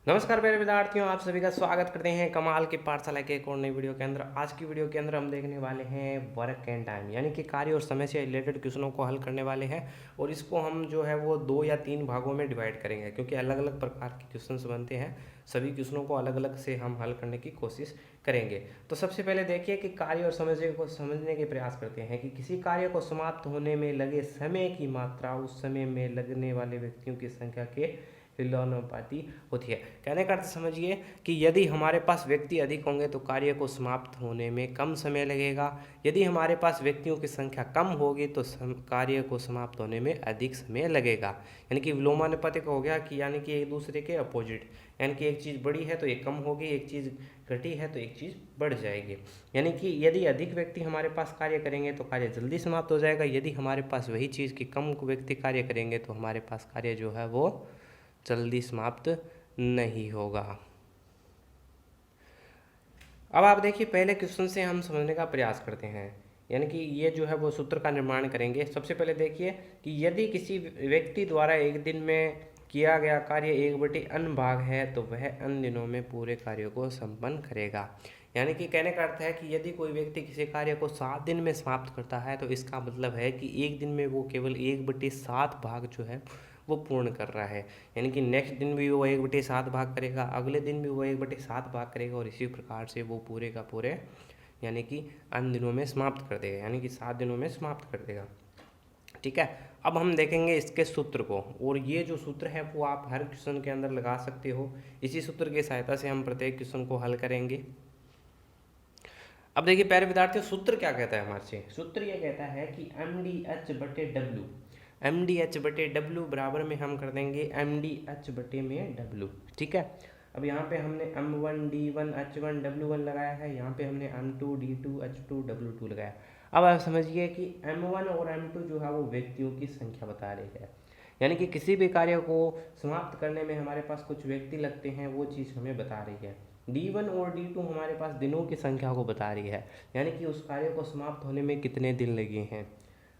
नमस्कार प्यारे विद्यार्थियों, आप सभी का स्वागत करते हैं कमाल की पाठशाला के एक और नई वीडियो के अंदर। आज की वीडियो के अंदर हम देखने वाले हैं वर्क एंड टाइम, यानी कि कार्य और समय से रिलेटेड क्वेश्चनों को हल करने वाले हैं। और इसको हम जो है वो 2 या 3 भागों में डिवाइड करेंगे, क्योंकि अलग अलग प्रकार के क्वेश्चंस बनते हैं। सभी क्वेश्चनों को अलग अलग से हम हल करने की कोशिश करेंगे। तो सबसे पहले देखिए कि कार्य और समय को समझने के प्रयास करते हैं कि किसी कार्य को समाप्त होने में लगे समय की मात्रा उस समय में लगने वाले व्यक्तियों की संख्या के विलोमानुपाती होती है। कहने का अर्थ समझिए कि यदि हमारे पास व्यक्ति अधिक होंगे तो कार्य को समाप्त होने में कम समय लगेगा। यदि हमारे पास व्यक्तियों की संख्या कम होगी तो कार्य को समाप्त होने में अधिक समय लगेगा। यानी कि विलोमानुपातिक हो गया कि यानी कि एक दूसरे के अपोजिट, यानी कि एक चीज़ बड़ी है तो एक कम होगी, एक चीज़ घटी है तो एक चीज़ बढ़ जाएगी। यानी कि यदि अधिक व्यक्ति हमारे पास कार्य करेंगे तो कार्य जल्दी समाप्त हो जाएगा। यदि हमारे पास वही चीज़ की कम व्यक्ति कार्य करेंगे तो हमारे पास कार्य जो है वो जल्दी समाप्त नहीं होगा। अब आप देखिए, पहले क्वेश्चन से हम समझने का प्रयास करते हैं, यानी कि ये जो है वो सूत्र का निर्माण करेंगे। सबसे पहले देखिए कि यदि किसी व्यक्ति द्वारा एक दिन में किया गया कार्य 1/n भाग है तो वह n दिनों में पूरे कार्य को संपन्न करेगा। यानी कि कहने का अर्थ है कि यदि कोई व्यक्ति किसी कार्य को 7 दिन में समाप्त करता है तो इसका मतलब है कि एक दिन में वो केवल 1/7 भाग जो है वो पूर्ण कर रहा है। यानी कि नेक्स्ट दिन भी वो 1/7 भाग करेगा, अगले दिन भी वो 1/7 भाग करेगा, और इसी प्रकार से वो पूरे का पूरे यानी कि अन्य दिनों में समाप्त कर देगा, यानी कि 7 दिनों में समाप्त कर देगा। ठीक है, अब हम देखेंगे इसके सूत्र को, और ये जो सूत्र है वो आप हर क्वेश्चन के अंदर लगा सकते हो। इसी सूत्र की सहायता से हम प्रत्येक क्वेश्चन को हल करेंगे। अब देखिए प्यारे विद्यार्थियों, सूत्र क्या कहता है हमारे से? सूत्र ये कहता है कि MDH/W, MDH/W बराबर में हम कर देंगे MDH/W। ठीक है, अब यहाँ पे हमने M1D1H1W1 लगाया है, यहाँ पे हमने M2D2H2W2 लगाया। अब आप समझिए कि M1 और M2 जो है वो व्यक्तियों की संख्या बता रही है। यानी कि किसी भी कार्य को समाप्त करने में हमारे पास कुछ व्यक्ति लगते हैं, वो चीज़ हमें बता रही है। D1 और D2 हमारे पास दिनों की संख्या को बता रही है, यानी कि उस कार्य को समाप्त होने में कितने दिन लगे हैं।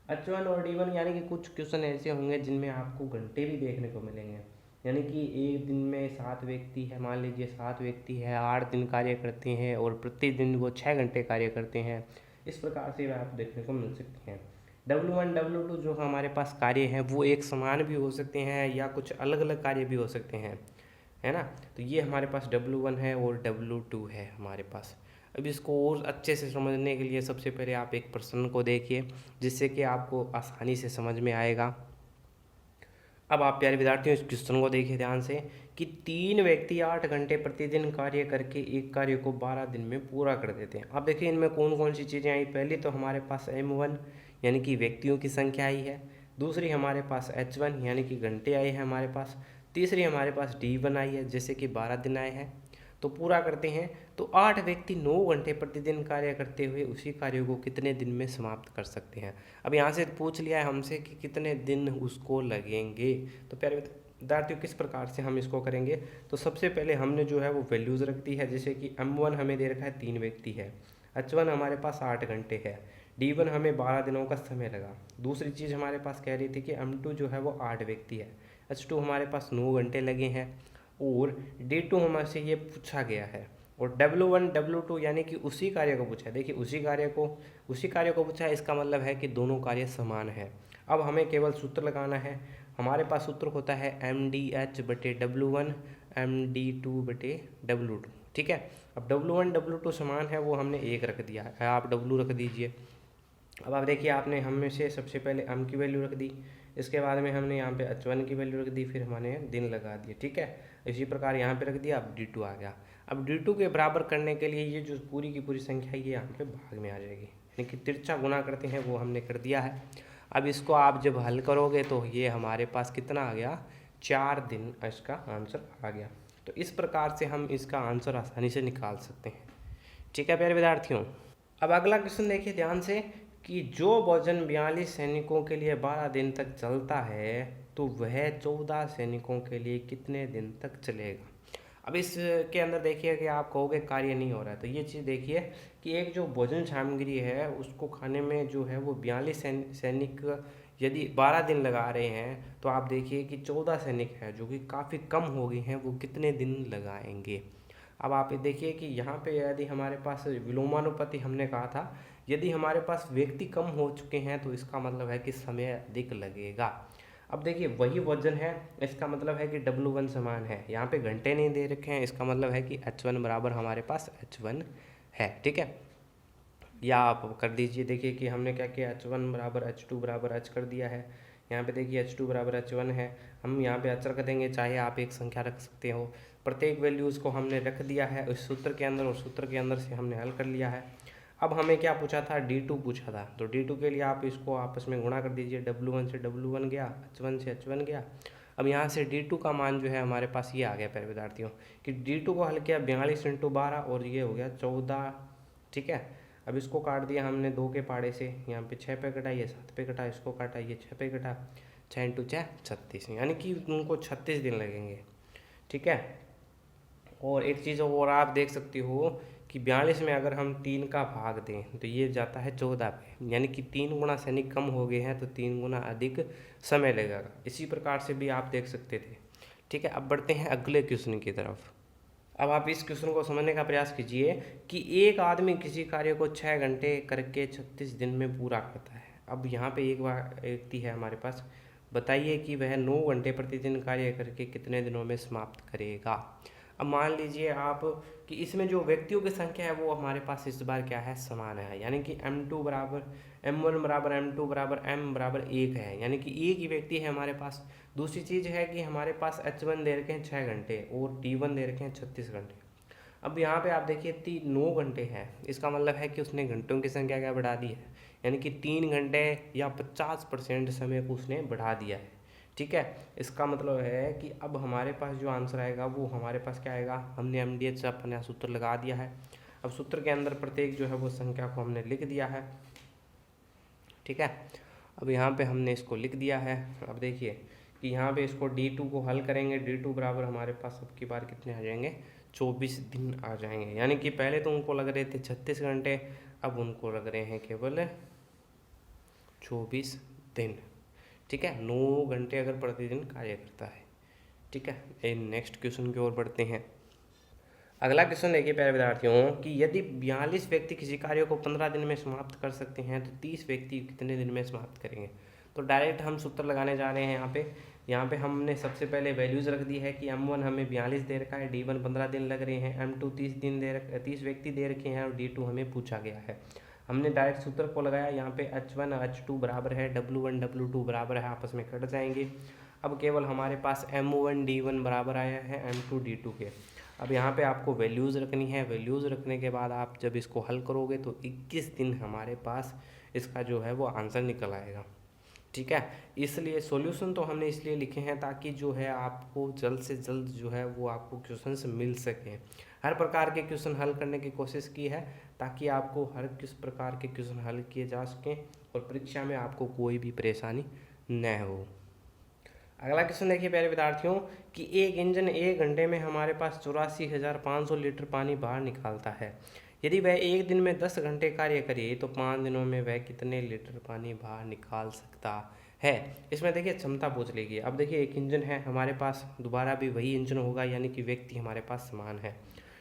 H1 और D1 यानी कि कुछ क्वेश्चन ऐसे होंगे जिनमें आपको घंटे भी देखने को मिलेंगे। यानी कि एक दिन में 7 व्यक्ति है, मान लीजिए 7 व्यक्ति है, 8 दिन कार्य करते हैं और प्रतिदिन वो 6 घंटे कार्य करते हैं। इस प्रकार से आप देखने को मिल सकते हैं। W1 W2 जो हमारे पास कार्य हैं वो एक समान भी हो सकते हैं या कुछ अलग अलग कार्य भी हो सकते हैं, है ना। तो ये हमारे पास W1 है और W2 है हमारे पास। अब इसको और अच्छे से समझने के लिए सबसे पहले आप एक प्रश्न को देखिए, जिससे कि आपको आसानी से समझ में आएगा। अब आप प्यारे विद्यार्थियों इस क्वेश्चन को देखिए ध्यान से कि 3 व्यक्ति 8 घंटे प्रतिदिन कार्य करके एक कार्य को 12 दिन में पूरा कर देते हैं। अब देखिए इनमें कौन कौन सी चीज़ें आई। पहली तो हमारे पास M1 यानी कि व्यक्तियों की संख्या आई है। दूसरी हमारे पास H1 यानी कि घंटे आए हैं हमारे पास। तीसरी हमारे पास D1 आई है, जैसे कि 12 दिन आए हैं। तो पूरा करते हैं तो 8 व्यक्ति 9 घंटे प्रतिदिन कार्य करते हुए उसी कार्य को कितने दिन में समाप्त कर सकते हैं। अब यहाँ से पूछ लिया है हमसे कि कितने दिन उसको लगेंगे। तो प्यारे विद्यार्थियों किस प्रकार से हम इसको करेंगे, तो सबसे पहले हमने जो है वो वैल्यूज़ रख दी है। जैसे कि M1 हमें दे रखा है 3 व्यक्ति है, H1 हमारे पास 8 घंटे है, D1 हमें 12 दिनों का समय लगा। दूसरी चीज़ हमारे पास कह रही थी कि M2 जो है वो 8 व्यक्ति है, H2 हमारे पास 9 घंटे लगे हैं, और D2 हमसे ये पूछा गया है, और W1 W2 यानी कि उसी कार्य को पूछा है। देखिए उसी कार्य को पूछा है, इसका मतलब है कि दोनों कार्य समान है। अब हमें केवल सूत्र लगाना है। हमारे पास सूत्र होता है MDH/W1 MD2/W2। ठीक है, अब W1 W2 समान है, वो हमने 1 रख दिया है, आप W रख दीजिए। अब आप देखिए आपने हम में से सबसे पहले M की वैल्यू रख दी, इसके बाद में हमने यहाँ पे H1 की वैल्यू रख दी, फिर हमने दिन लगा दिए। ठीक है, इसी प्रकार यहाँ पे रख दिया। अब D2 आ गया। अब D2 के बराबर करने के लिए ये जो पूरी की पूरी संख्या है ये यहाँ पे भाग में आ जाएगी, यानी कि तिरछा गुना करते हैं वो हमने कर दिया है। अब इसको आप जब हल करोगे तो ये हमारे पास कितना आ गया, 4 दिन इसका आंसर आ गया। तो इस प्रकार से हम इसका आंसर आसानी से निकाल सकते हैं। ठीक है प्यारे विद्यार्थियों, अब अगला क्वेश्चन देखिए ध्यान से कि जो भोजन 42 सैनिकों के लिए 12 दिन तक चलता है तो वह 14 सैनिकों के लिए कितने दिन तक चलेगा। अब इसके अंदर देखिए कि आप कहोगे कार्य नहीं हो रहा है, तो ये चीज़ देखिए कि एक जो भोजन सामग्री है उसको खाने में जो है वो 42 सैनिक यदि 12 दिन लगा रहे हैं तो आप देखिए कि 14 सैनिक है जो कि काफ़ी कम हो गए हैं, वो कितने दिन लगाएंगे। अब आप देखिए कि यहाँ पे यदि हमारे पास विलोमानुपाती हमने कहा था, यदि हमारे पास व्यक्ति कम हो चुके हैं तो इसका मतलब है कि समय अधिक लगेगा। अब देखिए वही वजन है, इसका मतलब है कि W1 समान है, यहाँ पे घंटे नहीं दे रखे हैं, इसका मतलब है कि H1 बराबर हमारे पास H1 है। ठीक है, या आप कर दीजिए, देखिए कि हमने क्या किया, H1 बराबर H2 बराबर H कर दिया है। यहाँ पे देखिए H2 बराबर H1 है, हम यहाँ पे H रख देंगे, चाहे आप एक संख्या रख सकते हो। प्रत्येक वैल्यूज़ को हमने रख दिया है इस सूत्र के अंदर, और सूत्र के अंदर से हमने हल कर लिया है। अब हमें क्या पूछा था, D2 पूछा था, तो D2 के लिए आप इसको आपस में गुणा कर दीजिए, W1 से W1 गया, H1 से H1 गया। अब यहाँ से D2 का मान जो है हमारे पास ये आ गया प्यारे विद्यार्थियों कि D2 को हल किया 42 × 12 और ये हो गया 14। ठीक है, अब इसको काट दिया हमने 2 के पाड़े से, यहाँ पे 6 पे कटा, ये 7 पे कटा, इसको काटा, ये 6 पे कटा, 6 × 6 36, यानी कि उनको 36 दिन लगेंगे। ठीक है, और एक चीज़ और आप देख सकती हो कि 42 में अगर हम 3 का भाग दें तो ये जाता है 14 पे, यानी कि 3 गुना सैनिक कम हो गए हैं तो 3 गुना अधिक समय लगेगा। इसी प्रकार से भी आप देख सकते थे। ठीक है, अब बढ़ते हैं अगले क्वेश्चन की तरफ। अब आप इस क्वेश्चन को समझने का प्रयास कीजिए कि एक आदमी किसी कार्य को 6 घंटे करके 36 दिन में पूरा करता है। अब यहाँ पे एक व्यक्ति है हमारे पास, बताइए कि वह 9 घंटे प्रतिदिन कार्य करके कितने दिनों में समाप्त करेगा। अब मान लीजिए आप कि इसमें जो व्यक्तियों की संख्या है वो हमारे पास इस बार क्या है, समान है, यानी कि M2 बराबर M1 बराबर M2 बराबर M बराबर 1 है, यानी कि एक ही व्यक्ति है हमारे पास। दूसरी चीज़ है कि हमारे पास H1 दे रखे हैं 6 घंटे और D1 दे रखे हैं 36 घंटे। अब यहाँ पे आप देखिए 9 घंटे हैं, इसका मतलब है कि उसने घंटों की संख्या क्या बढ़ा दी है, यानी कि 3 घंटे या 50% समय को उसने बढ़ा दिया है। ठीक है, इसका मतलब है कि अब हमारे पास जो आंसर आएगा वो हमारे पास क्या आएगा, हमने MDH से अपना सूत्र लगा दिया है। अब सूत्र के अंदर प्रत्येक जो है वो संख्या को हमने लिख दिया है। ठीक है, अब यहाँ पे हमने इसको लिख दिया है। अब देखिए कि यहाँ पे इसको D2 को हल करेंगे, D2 बराबर हमारे पास अब की बार कितने आ जाएंगे, 24 दिन आ जाएंगे, यानी कि पहले तो उनको लग रहे थे 36 घंटे, अब उनको लग रहे हैं केवल 24 दिन। ठीक है, 9 घंटे अगर प्रतिदिन कार्य करता है। ठीक है, नेक्स्ट क्वेश्चन की ओर बढ़ते हैं। अगला क्वेश्चन देखिए प्यारे विद्यार्थियों कि यदि 42 व्यक्ति किसी कार्य को 15 दिन में समाप्त कर सकते हैं तो 30 व्यक्ति कितने दिन में समाप्त करेंगे। तो डायरेक्ट हम सूत्र लगाने जा रहे हैं। यहाँ पे हमने सबसे पहले वैल्यूज़ रख दी है कि M1 हमें 42 दे रखा है, D1 15 दिन लग रहे हैं, M2 30 व्यक्ति दे रखे हैं और D2 हमें पूछा गया है। हमने डायरेक्ट सूत्र को लगाया, यहाँ पे H1 H2 बराबर है, W1 W2 बराबर है, आपस में कट जाएंगे। अब केवल हमारे पास M1 D1 बराबर आया है M2 D2 के। अब यहाँ पे आपको वैल्यूज़ रखनी है, वैल्यूज़ रखने के बाद आप जब इसको हल करोगे तो 21 दिन हमारे पास इसका जो है वो आंसर निकल आएगा। ठीक है, इसलिए सॉल्यूशन तो हमने इसलिए लिखे हैं ताकि जो है आपको जल्द से जल्द जो है वो आपको क्वेश्चंस मिल सके। हर प्रकार के क्वेश्चन हल करने की कोशिश की है ताकि आपको हर किस प्रकार के क्वेश्चन हल किए जा सकें और परीक्षा में आपको कोई भी परेशानी न हो। अगला क्वेश्चन देखिए प्यारे विद्यार्थियों कि एक इंजन 1 घंटे में हमारे पास 84,500 लीटर पानी बाहर निकालता है। यदि वह एक दिन में 10 घंटे कार्य करे तो 5 दिनों में वह कितने लीटर पानी बाहर निकाल सकता है। इसमें देखिए क्षमता पूछ लेगी। अब देखिए एक इंजन है हमारे पास, दोबारा भी वही इंजन होगा, यानी कि व्यक्ति हमारे पास समान है।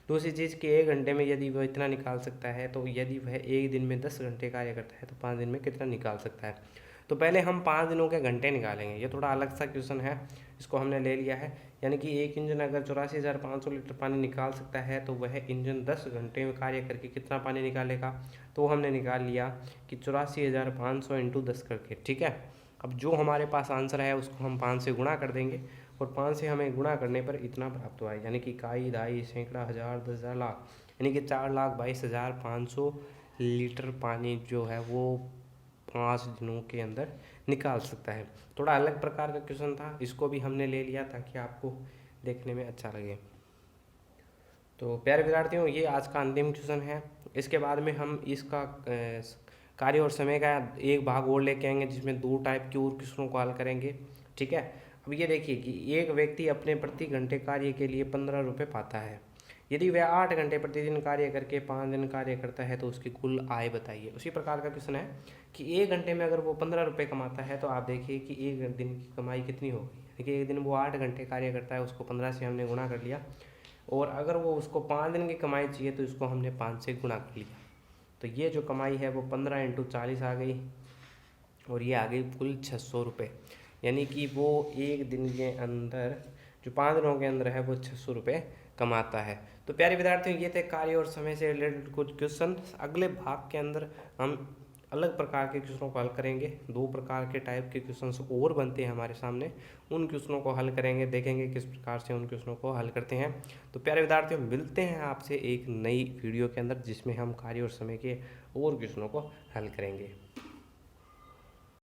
दूसरी चीज़ कि 1 घंटे में यदि वह इतना निकाल सकता है तो यदि वह एक दिन में 10 घंटे कार्य करता है तो 5 दिन में कितना निकाल सकता है। तो पहले हम 5 दिनों के घंटे निकालेंगे, ये थोड़ा अलग सा क्वेश्चन है, इसको हमने ले लिया है। यानी कि एक इंजन अगर 84,500 लीटर पानी निकाल सकता है तो वह इंजन 10 घंटे में कार्य करके कितना पानी निकालेगा, तो हमने निकाल लिया कि 84,500 × 10 करके। ठीक है, अब जो हमारे पास आंसर है उसको हम 5 से गुणा कर देंगे और 5 से हुआ गुणा करने पर इतना प्राप्त हुआ है, यानी कि इकाई, दहाई, सैकड़ा, हज़ार, 10,000, लाख, यानी कि 4,22,500 लीटर पानी जो है वो 5 दिनों के अंदर निकाल सकता है। थोड़ा अलग प्रकार का क्वेश्चन था, इसको भी हमने ले लिया ताकि आपको देखने में अच्छा लगे। तो प्यारे विद्यार्थियों ये आज का अंतिम क्वेश्चन है। इसके बाद में हम इसका कार्य और समय का एक भाग और लेके आएंगे जिसमें 2 टाइप के और क्वेश्चनों को हल करेंगे। ठीक है, अब ये देखिए कि एक व्यक्ति अपने प्रति घंटे कार्य के लिए 15 रुपये पाता है। यदि वह 8 घंटे प्रतिदिन कार्य करके 5 दिन कार्य करता है तो उसकी कुल आय बताइए। उसी प्रकार का क्वेश्चन है कि 1 घंटे में अगर वो 15 रुपये कमाता है तो आप देखिए कि 1 दिन की कमाई कितनी होगी। देखिए 1 दिन वो 8 घंटे कार्य करता है, उसको 15 से हमने गुणा कर लिया, और अगर वो उसको 5 दिन की कमाई चाहिए तो इसको हमने 5 से गुणा कर लिया। तो ये जो कमाई है वो 15 × 40 आ गई, और ये आ गई कुल 600 रुपये। यानी कि वो 1 दिन के अंदर, जो 5 दिनों के अंदर है, वो 600 रुपये कमाता है। तो प्यारे विद्यार्थियों, ये थे कार्य और समय से रिलेटेड कुछ क्वेश्चन। अगले भाग के अंदर हम अलग प्रकार के क्वेश्चनों को हल करेंगे। 2 प्रकार के टाइप के क्वेश्चंस और बनते हैं हमारे सामने, उन क्वेश्चनों को हल करेंगे, देखेंगे किस प्रकार से उन क्वेश्चनों को हल करते हैं। तो प्यारे विद्यार्थियों, मिलते हैं आपसे एक नई वीडियो के अंदर जिसमें हम कार्य और समय के और क्वेश्चनों को हल करेंगे।